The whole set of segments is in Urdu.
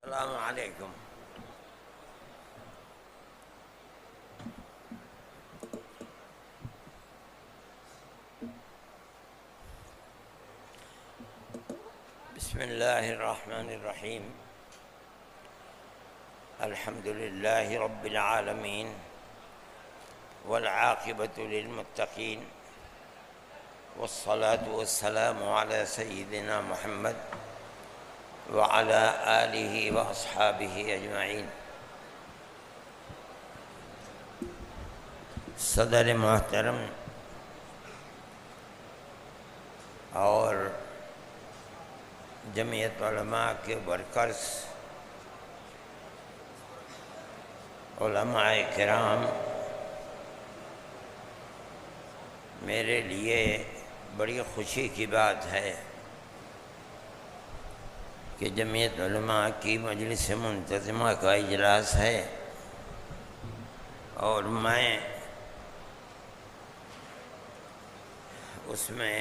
السلام علیکم۔ بسم اللہ الرحمن الرحیم۔ الحمد للہ رب العالمین والعاقبۃ للمتقین والصلاة والسلام علی سیدنا محمد وعلی آلہ واصحابہ اجمعین۔ صدر محترم اور جمعیت علماء کے ورکرز، علماء کرام، میرے لیے بڑی خوشی کی بات ہے کہ جمعیت علماء کی مجلس منتظمہ کا اجلاس ہے اور میں اس میں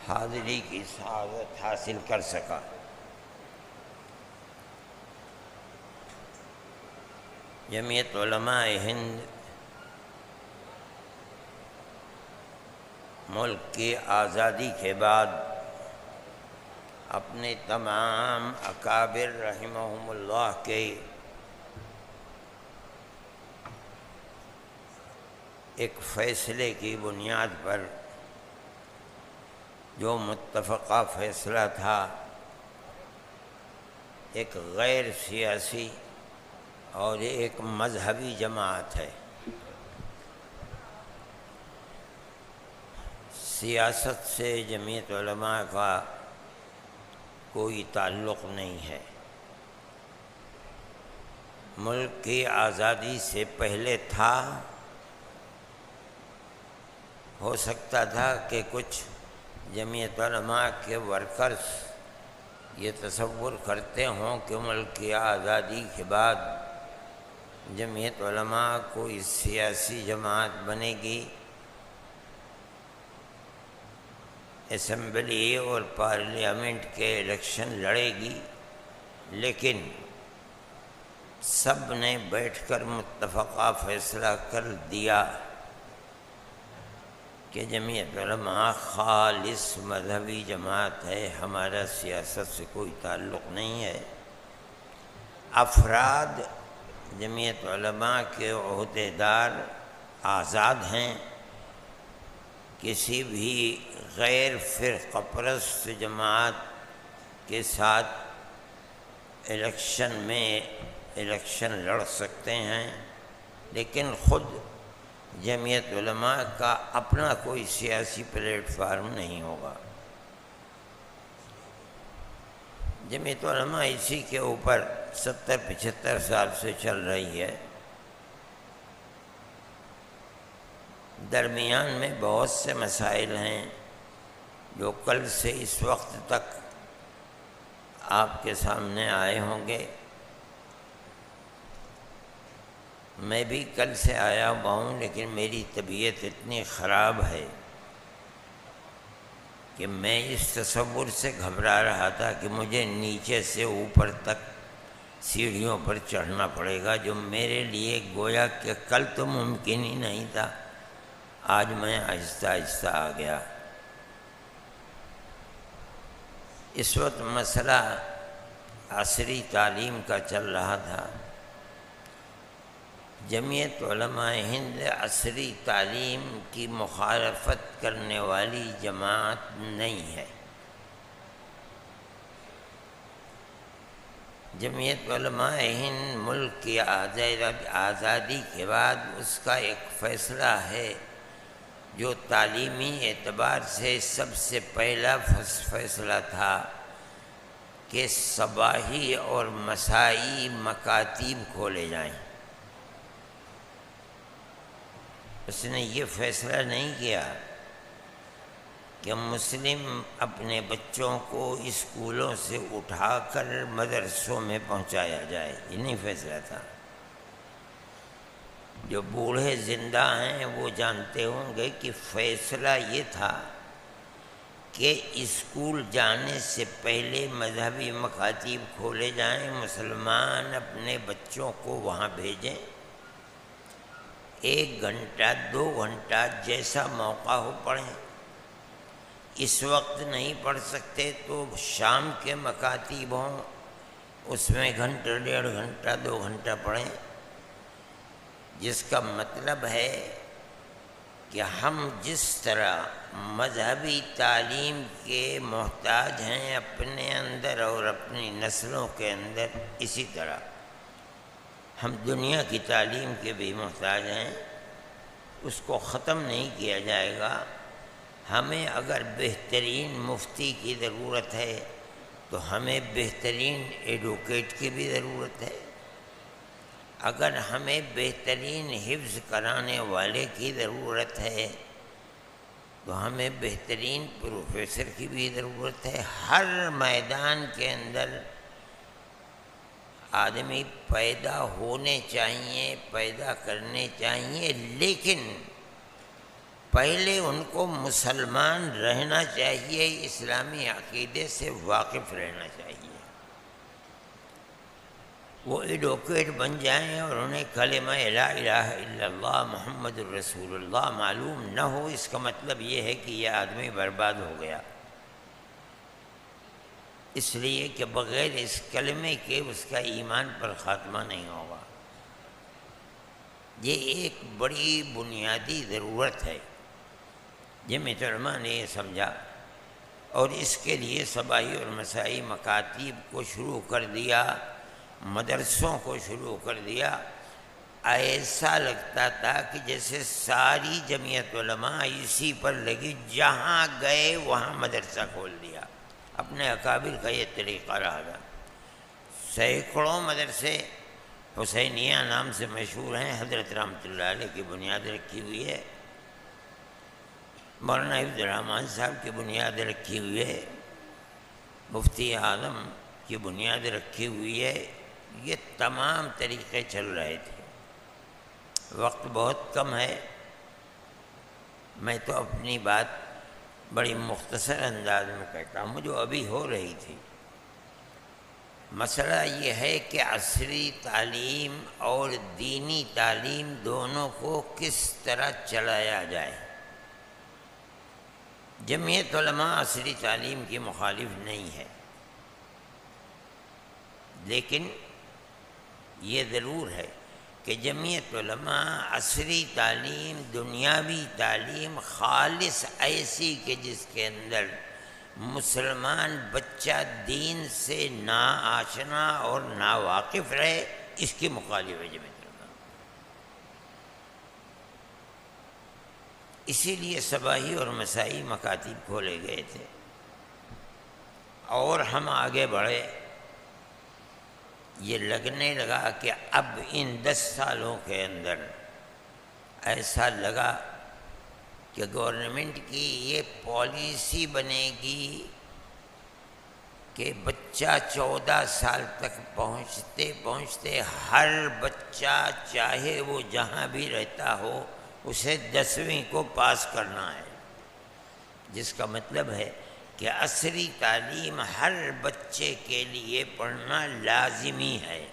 حاضری کی سعادت حاصل کر سکا۔ جمعیت علماء ہند ملک کی آزادی کے بعد اپنے تمام اکابر رحمہم اللہ کے ایک فیصلے کی بنیاد پر، جو متفقہ فیصلہ تھا، ایک غیر سیاسی اور ایک مذہبی جماعت ہے۔ سیاست سے جمعیت علماء کا کوئی تعلق نہیں ہے۔ ملک کی آزادی سے پہلے تھا، ہو سکتا تھا کہ کچھ جمعیت علماء کے ورکرز یہ تصور کرتے ہوں کہ ملک کی آزادی کے بعد جمعیت علماء کوئی سیاسی جماعت بنے گی، اسمبلی اور پارلیمنٹ کے الیکشن لڑے گی، لیکن سب نے بیٹھ کر متفقہ فیصلہ کر دیا کہ جمعیت علماء خالص مذہبی جماعت ہے، ہمارا سیاست سے کوئی تعلق نہیں ہے۔ افراد جمعیت علماء کے عہدیدار آزاد ہیں، کسی بھی غیر فرقہ پرست جماعت کے ساتھ الیکشن لڑ سکتے ہیں، لیکن خود جمعیت علماء کا اپنا کوئی سیاسی پلیٹ فارم نہیں ہوگا۔ جمعیت علماء اسی کے اوپر 70-75 سال سے چل رہی ہے۔ درمیان میں بہت سے مسائل ہیں جو کل سے اس وقت تک آپ کے سامنے آئے ہوں گے۔ میں بھی کل سے آیا ہوا ہوں، لیکن میری طبیعت اتنی خراب ہے کہ میں اس تصور سے گھبرا رہا تھا کہ مجھے نیچے سے اوپر تک سیڑھیوں پر چڑھنا پڑے گا، جو میرے لیے گویا کہ کل تو ممکن ہی نہیں تھا۔ آج میں آہستہ آہستہ آ گیا۔ اس وقت مسئلہ عصری تعلیم کا چل رہا تھا۔ جمعیت علماء ہند عصری تعلیم کی مخالفت کرنے والی جماعت نہیں ہے۔ جمعیت علماء ہند ملک کی آزادی کے بعد اس کا ایک فیصلہ ہے جو تعلیمی اعتبار سے سب سے پہلا فیصلہ تھا کہ صباحی اور مسائی مکاتب کھولے جائیں۔ اس نے یہ فیصلہ نہیں کیا کہ مسلم اپنے بچوں کو اسکولوں سے اٹھا کر مدرسوں میں پہنچایا جائے، یہ نہیں فیصلہ تھا۔ جو بوڑھے زندہ ہیں وہ جانتے ہوں گے کہ فیصلہ یہ تھا کہ اسکول جانے سے پہلے مذہبی مکاتب کھولے جائیں، مسلمان اپنے بچوں کو وہاں بھیجیں، 1 گھنٹہ 2 گھنٹہ جیسا موقع ہو پڑھیں۔ اس وقت نہیں پڑھ سکتے تو شام کے مکاتب ہوں، اس میں گھنٹہ 1.5 گھنٹہ 2 گھنٹہ پڑھیں، جس کا مطلب ہے کہ ہم جس طرح مذہبی تعلیم کے محتاج ہیں اپنے اندر اور اپنی نسلوں کے اندر، اسی طرح ہم دنیا کی تعلیم کے بھی محتاج ہیں۔ اس کو ختم نہیں کیا جائے گا۔ ہمیں اگر بہترین مفتی کی ضرورت ہے تو ہمیں بہترین ایڈوکیٹ کی بھی ضرورت ہے، اگر ہمیں بہترین حفظ کرانے والے کی ضرورت ہے تو ہمیں بہترین پروفیسر کی بھی ضرورت ہے۔ ہر میدان کے اندر آدمی پیدا ہونے چاہیے، پیدا کرنے چاہیے، لیکن پہلے ان کو مسلمان رہنا چاہیے، اسلامی عقیدے سے واقف رہنا چاہیے۔ وہ ایڈوکیٹ بن جائیں اور انہیں کلمہ لا الہ الا اللہ محمد الرسول اللہ معلوم نہ ہو، اس کا مطلب یہ ہے کہ یہ آدمی برباد ہو گیا، اس لیے کہ بغیر اس کلمے کے اس کا ایمان پر خاتمہ نہیں ہوگا۔ یہ ایک بڑی بنیادی ضرورت ہے۔ جمعیت علماء نے یہ سمجھا اور اس کے لیے صباحی اور مسائی مکاتب کو شروع کر دیا، مدرسوں کو شروع کر دیا۔ ایسا لگتا تھا کہ جیسے ساری جمعیت علماء اسی پر لگی، جہاں گئے وہاں مدرسہ کھول دیا۔ اپنے اکابر کا یہ طریقہ رہا تھا۔ سینکڑوں مدرسے حسینیہ نام سے مشہور ہیں، حضرت رحمۃ اللہ علیہ کی بنیاد رکھی ہوئی ہے، مولانا عبد الرحمن صاحب کی بنیاد رکھی ہوئی ہے، مفتی اعظم کی بنیاد رکھی ہوئی ہے۔ یہ تمام طریقے چل رہے تھے۔ وقت بہت کم ہے، میں تو اپنی بات بڑی مختصر انداز میں کہتا ہوں جو ابھی ہو رہی تھی۔ مسئلہ یہ ہے کہ عصری تعلیم اور دینی تعلیم دونوں کو کس طرح چلایا جائے۔ جمعیت علماء عصری تعلیم کی مخالف نہیں ہے، لیکن یہ ضرور ہے کہ جمعیت علماء عصری تعلیم، دنیاوی تعلیم خالص ایسی کہ جس کے اندر مسلمان بچہ دین سے نا آشنا اور نا واقف رہے، اس کی مخالف ہے جمعیت علماء۔ اسی لیے صباحی اور مسائی مکاتب کھولے گئے تھے اور ہم آگے بڑھے۔ یہ لگنے لگا کہ اب ان 10 سالوں کے اندر ایسا لگا کہ گورنمنٹ کی یہ پالیسی بنے گی کہ بچہ 14 سال تک پہنچتے پہنچتے ہر بچہ چاہے وہ جہاں بھی رہتا ہو اسے 10ویں کو پاس کرنا ہے، جس کا مطلب ہے کہ عصری تعلیم ہر بچے کے لیے پڑھنا لازمی ہے۔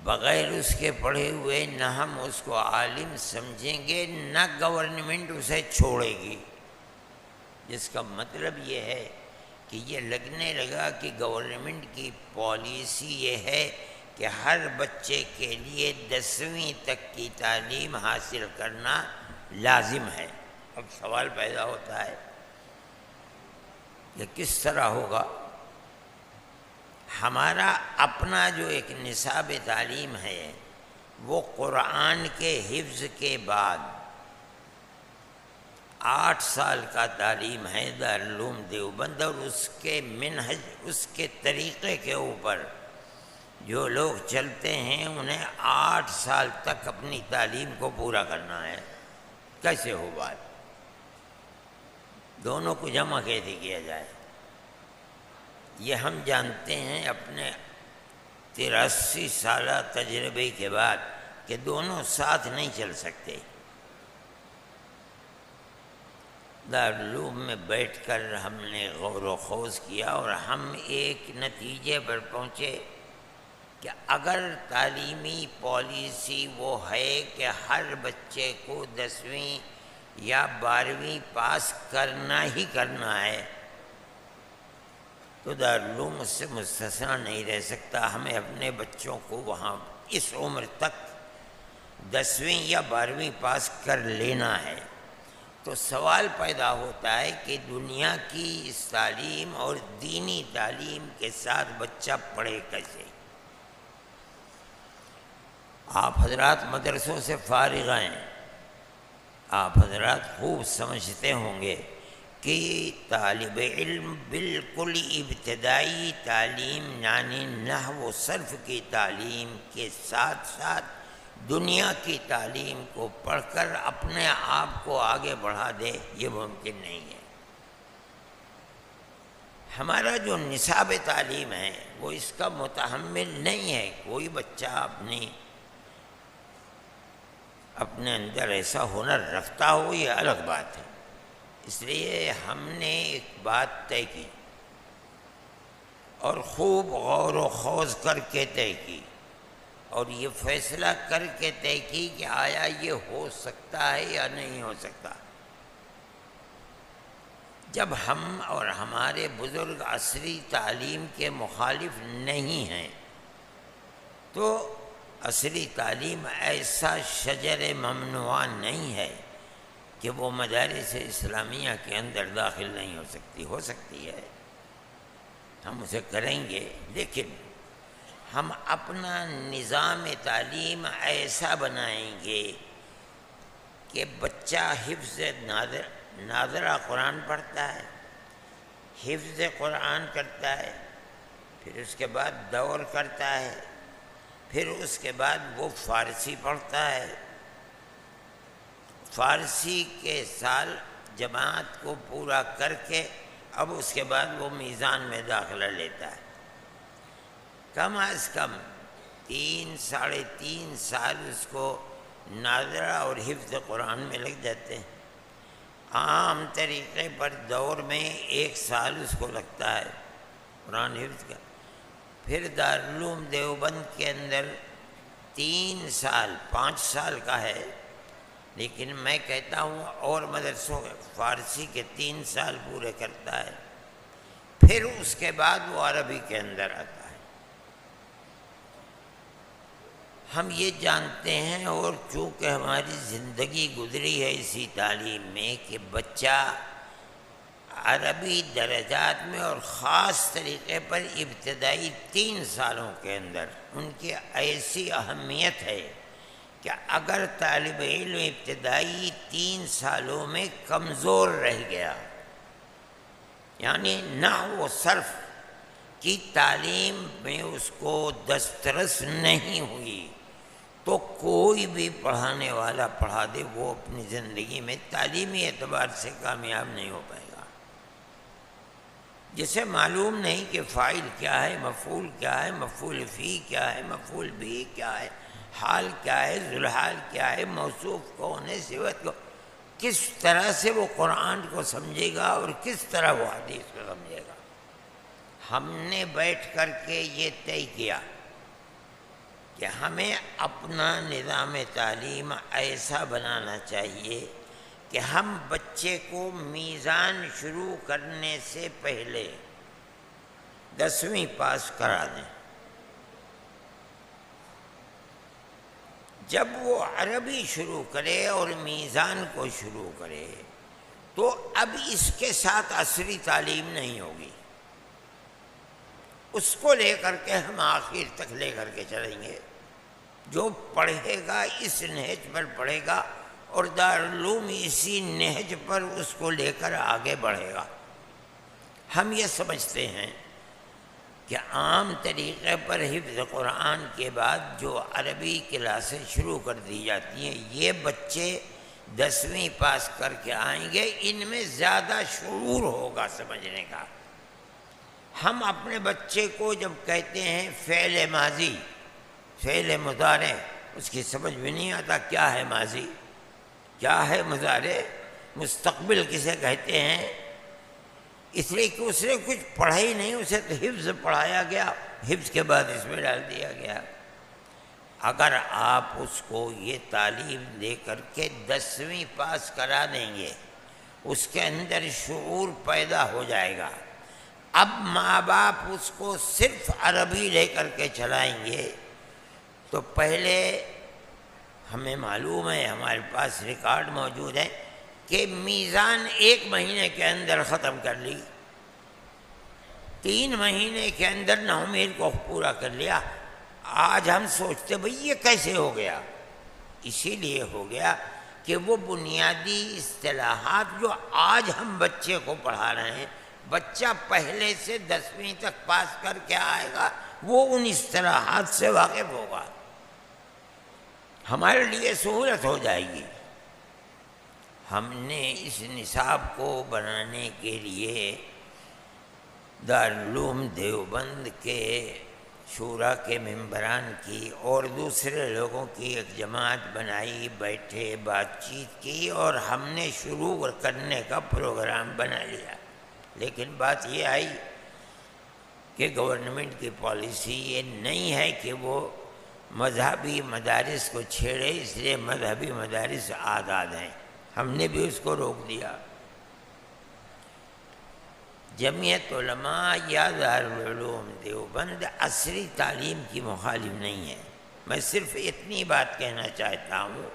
بغیر اس کے پڑھے ہوئے نہ ہم اس کو عالم سمجھیں گے، نہ گورنمنٹ اسے چھوڑے گی، جس کا مطلب یہ ہے کہ یہ لگنے لگا کہ گورنمنٹ کی پالیسی یہ ہے کہ ہر بچے کے لیے 10ویں تک کی تعلیم حاصل کرنا لازم ہے۔ اب سوال پیدا ہوتا ہے کہ کس طرح ہوگا؟ ہمارا اپنا جو ایک نصاب تعلیم ہے وہ قرآن کے حفظ کے بعد 8 سال کا تعلیم ہے دارالعلوم دیوبند، اور اس کے منہج، اس کے طریقے کے اوپر جو لوگ چلتے ہیں انہیں 8 سال تک اپنی تعلیم کو پورا کرنا ہے۔ کیسے ہو بات؟ دونوں کو جمع کیسے کیا جائے؟ یہ ہم جانتے ہیں اپنے 83 سالہ تجربے کے بعد کہ دونوں ساتھ نہیں چل سکتے، دارالعلوم میں بیٹھ کر ہم نے غور و خوض کیا اور ہم ایک نتیجے پر پہنچے کہ اگر تعلیمی پالیسی وہ ہے کہ ہر بچے کو 10ویں یا 12ویں پاس کرنا ہی کرنا ہے تو دارالعلوم اس سے مستثنیٰ نہیں رہ سکتا. ہمیں اپنے بچوں کو وہاں اس عمر تک 10ویں یا 12ویں پاس کر لینا ہے. تو سوال پیدا ہوتا ہے کہ دنیا کی اس تعلیم اور دینی تعلیم کے ساتھ بچہ پڑھے کیسے؟ آپ حضرات مدرسوں سے فارغ ہیں، آپ حضرات خوب سمجھتے ہوں گے کہ طالب علم بالکل ابتدائی تعلیم یعنی نحو و صرف کی تعلیم کے ساتھ ساتھ دنیا کی تعلیم کو پڑھ کر اپنے آپ کو آگے بڑھا دے، یہ ممکن نہیں ہے. ہمارا جو نصاب تعلیم ہے وہ اس کا متحمل نہیں ہے. کوئی بچہ اپنے اندر ایسا ہنر رکھتا ہو یہ الگ بات ہے. اس لیے ہم نے ایک بات طے کی اور خوب غور و خوض کر کے طے کی اور یہ فیصلہ کر کے طے کی کہ آیا یہ ہو سکتا ہے یا نہیں ہو سکتا. جب ہم اور ہمارے بزرگ عصری تعلیم کے مخالف نہیں ہیں تو عصری تعلیم ایسا شجر ممنوع نہیں ہے کہ وہ مدارس اسلامیہ کے اندر داخل نہیں ہو سکتی. ہو سکتی ہے، ہم اسے کریں گے، لیکن ہم اپنا نظام تعلیم ایسا بنائیں گے کہ بچہ حفظ ناظرہ قرآن پڑھتا ہے، حفظ قرآن کرتا ہے، پھر اس کے بعد دور کرتا ہے، پھر اس کے بعد وہ فارسی پڑھتا ہے، فارسی کے سال جماعت کو پورا کر کے اب اس کے بعد وہ میزان میں داخلہ لیتا ہے. کم از کم 3 ساڑھے 3 سال اس کو ناظرہ اور حفظ قرآن میں لگ جاتے ہیں. عام طریقے پر دور میں 1 سال اس کو لگتا ہے قرآن حفظ کا. پھر دارالعلوم دیوبند کے اندر 3 سال 5 سال کا ہے، لیکن میں کہتا ہوں اور مدرسوں فارسی کے 3 سال پورے کرتا ہے. پھر اس کے بعد وہ عربی کے اندر آتا ہے. ہم یہ جانتے ہیں اور چونکہ ہماری زندگی گزری ہے اسی تعلیم میں کہ بچہ عربی درجات میں اور خاص طریقے پر ابتدائی 3 سالوں کے اندر ان کی ایسی اہمیت ہے کہ اگر طالب علم ابتدائی 3 سالوں میں کمزور رہ گیا یعنی نحو و صرف کی تعلیم میں اس کو دسترس نہیں ہوئی تو کوئی بھی پڑھانے والا پڑھا دے وہ اپنی زندگی میں تعلیمی اعتبار سے کامیاب نہیں ہو پائے گا. جسے معلوم نہیں کہ فاعل کیا ہے، مفعول کیا ہے، مفعول فی کیا ہے، مفعول بھی کیا ہے، حال کیا ہے، ذوالحال کیا ہے، موصوف کون ہے، صفت کو، کس طرح سے وہ قرآن کو سمجھے گا اور کس طرح وہ حدیث کو سمجھے گا. ہم نے بیٹھ کر کے یہ طے کیا کہ ہمیں اپنا نظام تعلیم ایسا بنانا چاہیے کہ ہم بچے کو میزان شروع کرنے سے پہلے 10ویں پاس کرا دیں. جب وہ عربی شروع کرے اور میزان کو شروع کرے تو اب اس کے ساتھ عصری تعلیم نہیں ہوگی. اس کو لے کر کے ہم آخر تک لے کر کے چلیں گے. جو پڑھے گا اس نہج پر پڑھے گا اور دارالعلوم اسی نہج پر اس کو لے کر آگے بڑھے گا. ہم یہ سمجھتے ہیں کہ عام طریقے پر حفظ قرآن کے بعد جو عربی کلاسیں شروع کر دی جاتی ہیں یہ بچے 10ویں پاس کر کے آئیں گے، ان میں زیادہ شعور ہوگا سمجھنے کا. ہم اپنے بچے کو جب کہتے ہیں فعل ماضی، فعل مضارع، اس کی سمجھ میں نہیں آتا کیا ہے ماضی کیا ہے مضارع. مستقبل کسے کہتے ہیں، اس لیے کہ اس نے کچھ پڑھا ہی نہیں، اسے تو حفظ پڑھایا گیا، حفظ کے بعد اس میں ڈال دیا گیا۔ اگر آپ اس کو یہ تعلیم دے کر کے 10ویں پاس کرا دیں گے، اس کے اندر شعور پیدا ہو جائے گا۔ اب ماں باپ اس کو صرف عربی لے کر کے چلائیں گے تو پہلے ہمیں معلوم ہے، ہمارے پاس ریکارڈ موجود ہے کہ میزان 1 مہینے کے اندر ختم کر لی، 3 مہینے کے اندر نومید کو پورا کر لیا۔ آج ہم سوچتے بھئی یہ کیسے ہو گیا؟ اسی لیے ہو گیا کہ وہ بنیادی اصطلاحات جو آج ہم بچے کو پڑھا رہے ہیں، بچہ پہلے سے 10ویں تک پاس کر کے آئے گا، وہ ان اصطلاحات سے واقف ہوگا، ہمارے لیے سہولت ہو جائے گی۔ ہم نے اس نصاب کو بنانے کے لیے دارالعلوم دیوبند کے شورا کے ممبران کی اور دوسرے لوگوں کی ایک جماعت بنائی، بیٹھے بات چیت کی اور ہم نے شروع کرنے کا پروگرام بنا لیا۔ لیکن بات یہ آئی کہ گورنمنٹ کی پالیسی یہ نہیں ہے کہ وہ مذہبی مدارس کو چھیڑے، اس لیے مذہبی مدارس آزاد ہیں، ہم نے بھی اس کو روک دیا۔ جمعیت علماء یا دارالعلوم دیوبند عصری تعلیم کی مخالف نہیں ہے، میں صرف اتنی بات کہنا چاہتا ہوں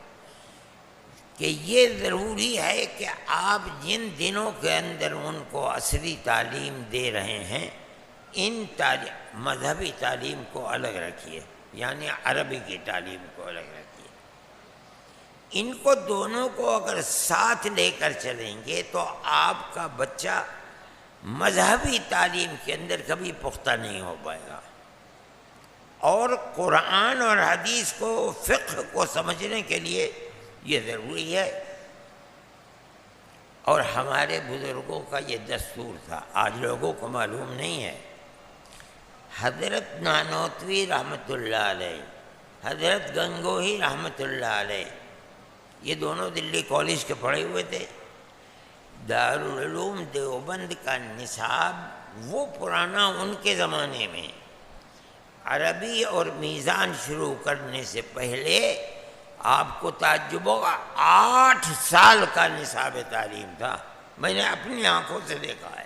کہ یہ ضروری ہے کہ آپ جن دنوں کے اندر ان کو عصری تعلیم دے رہے ہیں، ان مذہبی تعلیم کو الگ رکھیے، یعنی عربی کی تعلیم کو الگ رکھیے۔ ان کو دونوں کو اگر ساتھ لے کر چلیں گے تو آپ کا بچہ مذہبی تعلیم کے اندر کبھی پختہ نہیں ہو پائے گا، اور قرآن اور حدیث کو، فقہ کو سمجھنے کے لیے یہ ضروری ہے۔ اور ہمارے بزرگوں کا یہ دستور تھا، آج لوگوں کو معلوم نہیں ہے۔ حضرت نانوتوی رحمۃ اللہ علیہ، حضرت گنگوہی رحمۃ اللہ علیہ، یہ دونوں دلی کالج کے پڑھے ہوئے تھے۔ دارالعلوم دیوبند کا نصاب وہ پرانا، ان کے زمانے میں عربی اور میزان شروع کرنے سے پہلے آپ کو تعجب ہوگا 8 سال کا نصاب تعلیم تھا، میں نے اپنی آنکھوں سے دیکھا ہے۔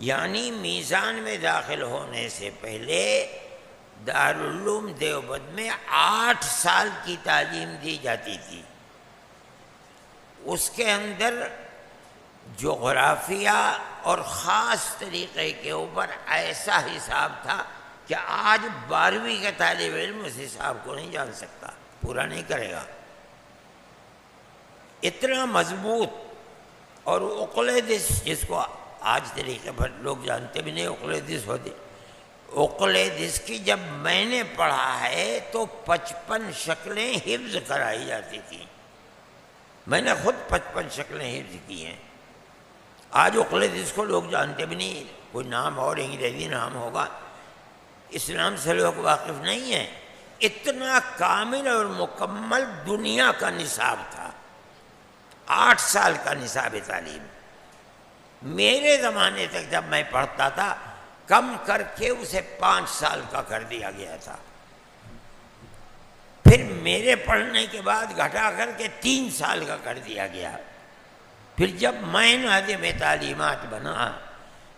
یعنی میزان میں داخل ہونے سے پہلے دارالعلوم دیوبند میں 8 سال کی تعلیم دی جاتی تھی۔ اس کے اندر جغرافیہ اور خاص طریقے کے اوپر ایسا حساب تھا کہ آج 12ویں کا طالب علم اس حساب کو نہیں جان سکتا، پورا نہیں کرے گا، اتنا مضبوط۔ اور اقلیدس، جس کو آج طریقے پر لوگ جانتے بھی نہیں، اقلیدس ہوتی، اقلیدس کی جب میں نے پڑھا ہے تو 55 شکلیں حفظ کرائی جاتی تھیں، میں نے خود 55 شکلیں حفظ کی ہیں۔ آج اقلیدس کو لوگ جانتے بھی نہیں، کوئی نام اور انگریزی نام ہوگا، اسلام سے لوگ واقف نہیں ہیں۔ اتنا کامل اور مکمل دنیا کا نصاب تھا، 8 سال کا نصاب تعلیم۔ میرے زمانے تک جب میں پڑھتا تھا کم کر کے اسے 5 سال کا کر دیا گیا تھا، پھر میرے پڑھنے کے بعد گھٹا کر کے 3 سال کا کر دیا گیا۔ پھر جب میں ناظم تعلیمات بنا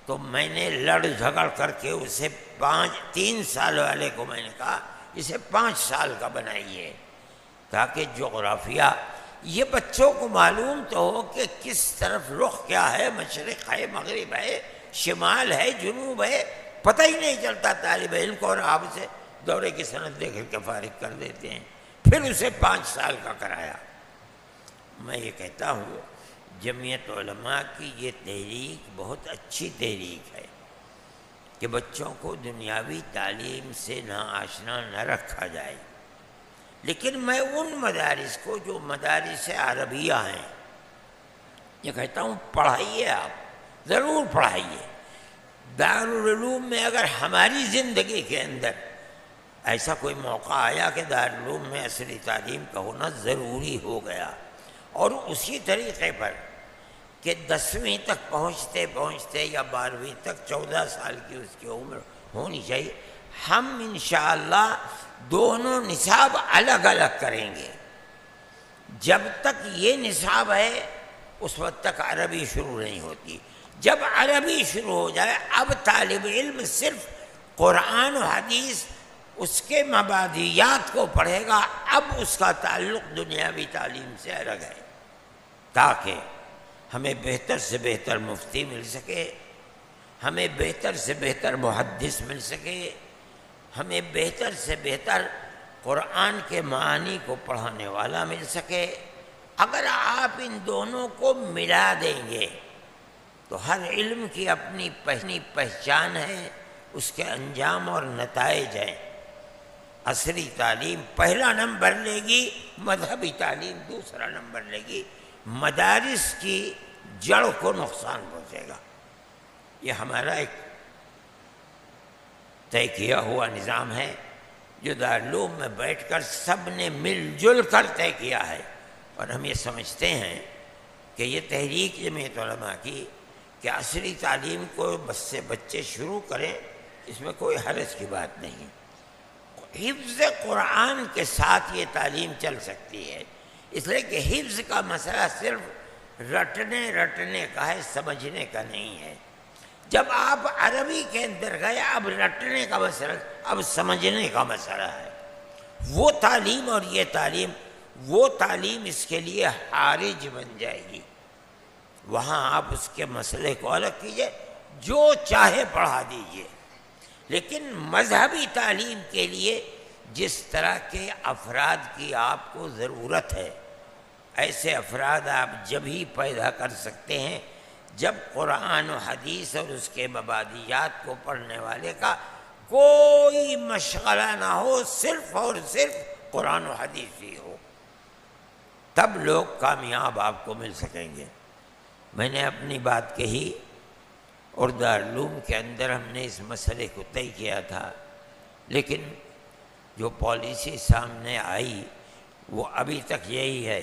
تو میں نے لڑ جھگڑ کر کے اسے 3 سال والے کو میں نے کہا اسے 5 سال کا بنائیے، تاکہ جغرافیہ یہ بچوں کو معلوم تو ہو کہ کس طرف رخ کیا ہے، مشرق ہے، مغرب ہے، شمال ہے، جنوب ہے، پتہ ہی نہیں چلتا طالب علم کو، اور آپ اسے دورے کی سند دے کر کے فارغ کر دیتے ہیں۔ پھر اسے 5 سال کا کرایا۔ میں یہ کہتا ہوں جمعیت علماء کی یہ تحریک بہت اچھی تحریک ہے کہ بچوں کو دنیاوی تعلیم سے ناآشنا نہ رکھا جائے، لیکن میں ان مدارس کو جو مدارس عربیہ ہیں یہ کہتا ہوں پڑھائیے، آپ ضرور پڑھائیے۔ دارالعلوم میں اگر ہماری زندگی کے اندر ایسا کوئی موقع آیا کہ دارالعلوم میں عصری تعلیم کا ہونا ضروری ہو گیا، اور اسی طریقے پر کہ 10ویں تک پہنچتے پہنچتے یا 12ویں تک 14 سال کی اس کی عمر ہونی چاہیے، ہم انشاءاللہ دونوں نصاب الگ الگ کریں گے۔ جب تک یہ نصاب ہے اس وقت تک عربی شروع نہیں ہوتی۔ جب عربی شروع ہو جائے اب طالب علم صرف قرآن و حدیث اس کے مبادیات کو پڑھے گا، اب اس کا تعلق دنیاوی تعلیم سے الگ ہے، تاکہ ہمیں بہتر سے بہتر مفتی مل سکے، ہمیں بہتر سے بہتر محدث مل سکے، ہمیں بہتر سے بہتر قرآن کے معانی کو پڑھانے والا مل سکے۔ اگر آپ ان دونوں کو ملا دیں گے تو ہر علم کی اپنی پہچان ہے، اس کے انجام اور نتائج ہیں۔ عصری تعلیم پہلا نمبر لے گی، مذہبی تعلیم دوسرا نمبر لے گی، مدارس کی جڑ کو نقصان پہنچے گا۔ یہ ہمارا ایک طے کیا ہوا نظام ہے جو دارالعلوم میں بیٹھ کر سب نے مل جل کر طے کیا ہے، اور ہم یہ سمجھتے ہیں کہ یہ تحریک جمعیت علماء کی کہ عصری تعلیم کو بس سے بچے شروع کریں، اس میں کوئی حرج کی بات نہیں۔ حفظ قرآن کے ساتھ یہ تعلیم چل سکتی ہے، اس لیے کہ حفظ کا مسئلہ صرف رٹنے کا ہے، سمجھنے کا نہیں ہے۔ جب آپ عربی کے اندر گئے اب رٹنے کا مسئلہ، اب سمجھنے کا مسئلہ ہے۔ وہ تعلیم اور یہ تعلیم، وہ تعلیم اس کے لیے حارج بن جائے گی۔ وہاں آپ اس کے مسئلے کو الگ کیجئے، جو چاہے پڑھا دیجئے، لیکن مذہبی تعلیم کے لیے جس طرح کے افراد کی آپ کو ضرورت ہے، ایسے افراد آپ جب ہی پیدا کر سکتے ہیں جب قرآن و حدیث اور اس کے مبادیات کو پڑھنے والے کا کوئی مشغلہ نہ ہو، صرف اور صرف قرآن و حدیث ہی ہو، تب لوگ کامیاب آپ کو مل سکیں گے۔ میں نے اپنی بات کہی اور دارالعلوم کے اندر ہم نے اس مسئلے کو طے کیا تھا، لیکن جو پالیسی سامنے آئی وہ ابھی تک یہی ہے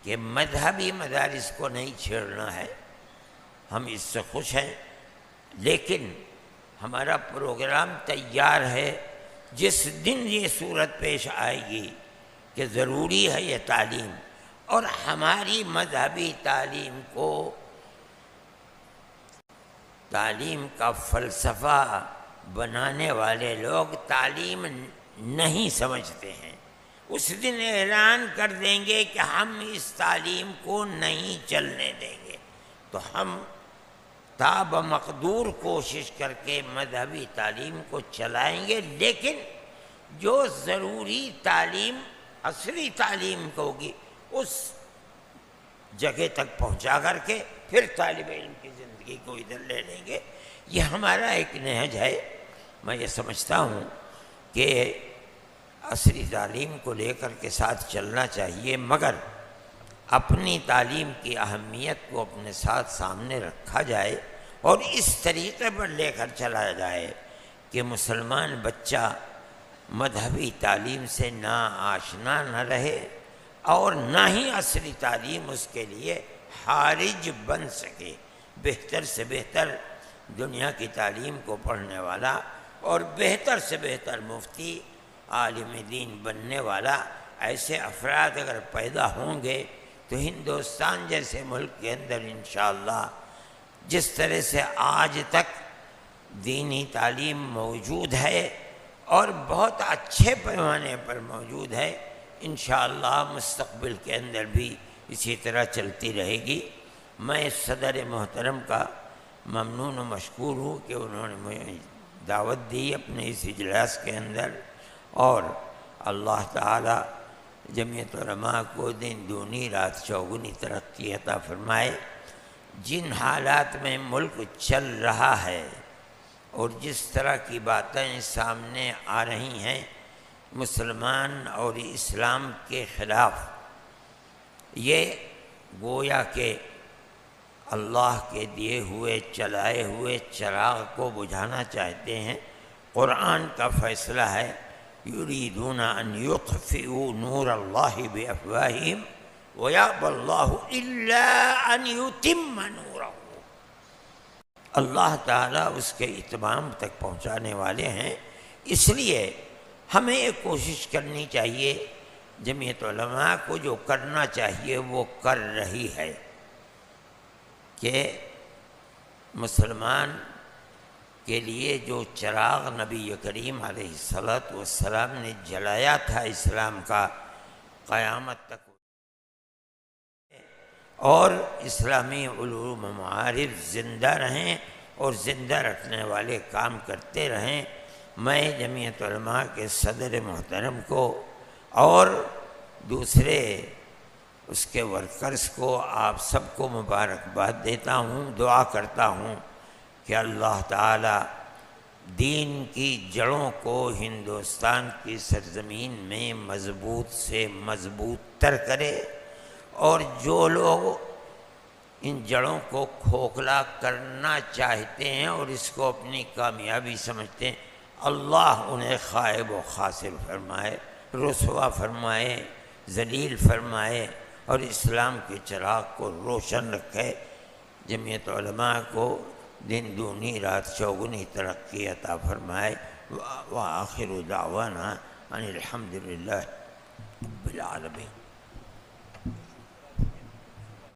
کہ مذہبی مدارس کو نہیں چھیڑنا ہے۔ ہم اس سے خوش ہیں، لیکن ہمارا پروگرام تیار ہے۔ جس دن یہ صورت پیش آئے گی کہ ضروری ہے یہ تعلیم، اور ہماری مذہبی تعلیم کو تعلیم کا فلسفہ بنانے والے لوگ تعلیم نہیں سمجھتے ہیں، اس دن اعلان کر دیں گے کہ ہم اس تعلیم کو نہیں چلنے دیں گے، تو ہم تا بمقدور کوشش کر کے مذہبی تعلیم کو چلائیں گے، لیکن جو ضروری تعلیم عصری تعلیم کو ہوگی اس جگہ تک پہنچا کر کے پھر طالب علم کی زندگی کو ادھر لے لیں گے۔ یہ ہمارا ایک نہج ہے۔ میں یہ سمجھتا ہوں کہ عصری تعلیم کو لے کر کے ساتھ چلنا چاہیے، مگر اپنی تعلیم کی اہمیت کو اپنے ساتھ سامنے رکھا جائے اور اس طریقے پر لے کر چلا جائے کہ مسلمان بچہ مذہبی تعلیم سے نا آشنا نہ رہے اور نہ ہی عصری تعلیم اس کے لیے حارج بن سکے۔ بہتر سے بہتر دنیا کی تعلیم کو پڑھنے والا اور بہتر سے بہتر مفتی، عالم دین بننے والا ایسے افراد اگر پیدا ہوں گے تو ہندوستان جیسے ملک کے اندر انشاءاللہ جس طرح سے آج تک دینی تعلیم موجود ہے اور بہت اچھے پیمانے پر موجود ہے، انشاءاللہ مستقبل کے اندر بھی اسی طرح چلتی رہے گی۔ میں صدر محترم کا ممنون و مشکور ہوں کہ انہوں نے مجھے دعوت دی اپنے اس اجلاس کے اندر، اور اللہ تعالی جمعیت علماء کو دن دونی رات چوگنی ترقی عطا فرمائے۔ جن حالات میں ملک چل رہا ہے اور جس طرح کی باتیں سامنے آ رہی ہیں مسلمان اور اسلام کے خلاف، یہ گویا کہ اللہ کے دیے ہوئے چلائے ہوئے چراغ کو بجھانا چاہتے ہیں۔ قرآن کا فیصلہ ہے یریدون ان یطفئوا نور اللہ بافواہہم وَيَأْبَى اللَّهُ إِلَّا أَن يُتِمَّ نُورَهُ۔ اللہ تعالیٰ اس کے اتمام تک پہنچانے والے ہیں۔ اس لیے ہمیں یہ کوشش کرنی چاہیے، جمعیت علماء کو جو کرنا چاہیے وہ کر رہی ہے، کہ مسلمان کے لیے جو چراغ نبی کریم علیہ السلام نے جلایا تھا اسلام کا، قیامت تک اور اسلامی علوم و معارف زندہ رہیں اور زندہ رکھنے والے کام کرتے رہیں۔ میں جمعیت علماء کے صدر محترم کو اور دوسرے اس کے ورکرز کو، آپ سب کو مبارکباد دیتا ہوں، دعا کرتا ہوں کہ اللہ تعالی دین کی جڑوں کو ہندوستان کی سرزمین میں مضبوط سے مضبوط تر کرے، اور جو لوگ ان جڑوں کو کھوکھلا کرنا چاہتے ہیں اور اس کو اپنی کامیابی سمجھتے ہیں، اللہ انہیں خائب و خاسر فرمائے، رسوا فرمائے، ذلیل فرمائے، اور اسلام کے چراغ کو روشن رکھے۔ جمعیت علماء کو دن دونی رات چوگنی ترقی عطا فرمائے۔ وآخر دعوانا ان الحمد للہ رب العالمین۔